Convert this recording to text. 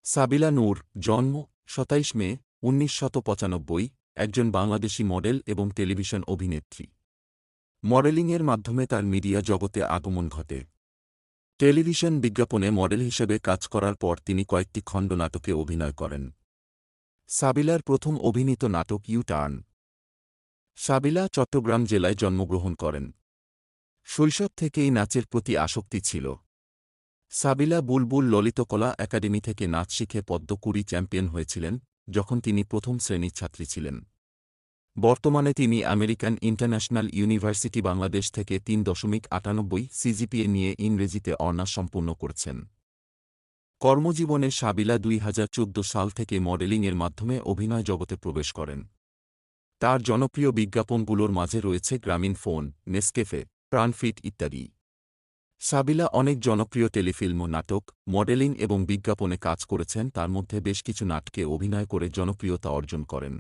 সাবিলা নূর, জন্ম ২৭ মে ১৯৯৫, একজন বাংলাদেশী মডেল এবং টেলিভিশন অভিনেত্রী। মডেলিংয়ের মাধ্যমে তার মিডিয়া জগতে আগমন ঘটে। টেলিভিশন বিজ্ঞাপনে মডেল হিসেবে কাজ করার পর তিনি কয়েকটি খণ্ড নাটকে অভিনয় করেন। সাবিলার প্রথম অভিনীত নাটক ইউ টার্ন। সাবিলা চট্টগ্রাম জেলায় জন্মগ্রহণ করেন। শৈশব থেকেই নাচের প্রতি আসক্তি ছিল। সাবিলা বুলবুল ললিতকলা একাডেমি থেকে নাচ শিখে পদ্মকুড়ি চ্যাম্পিয়ন হয়েছিলেন যখন তিনি প্রথম শ্রেণীর ছাত্রী ছিলেন। বর্তমানে তিনি আমেরিকান ইন্টারন্যাশনাল ইউনিভার্সিটি বাংলাদেশ থেকে ৩.৯৮ সিজিপিএ নিয়ে ইংরেজিতে অনার্স সম্পূর্ণ করছেন। কর্মজীবনে সাবিলা ২০১৪ সাল থেকে মডেলিংয়ের মাধ্যমে অভিনয় জগতে প্রবেশ করেন। তার জনপ্রিয় বিজ্ঞাপনগুলোর মাঝে রয়েছে গ্রামীণ ফোন, নেসকেফে, প্রাণফিট ইত্যাদি। সাবিলা অনেক জনপ্রিয় টেলিফিল্ম, নাটক, মডেলিং এবং বিজ্ঞাপনে কাজ করেছেন, তার মধ্যে বেশ কিছু নাটকে অভিনয় করে জনপ্রিয়তা অর্জন করেন।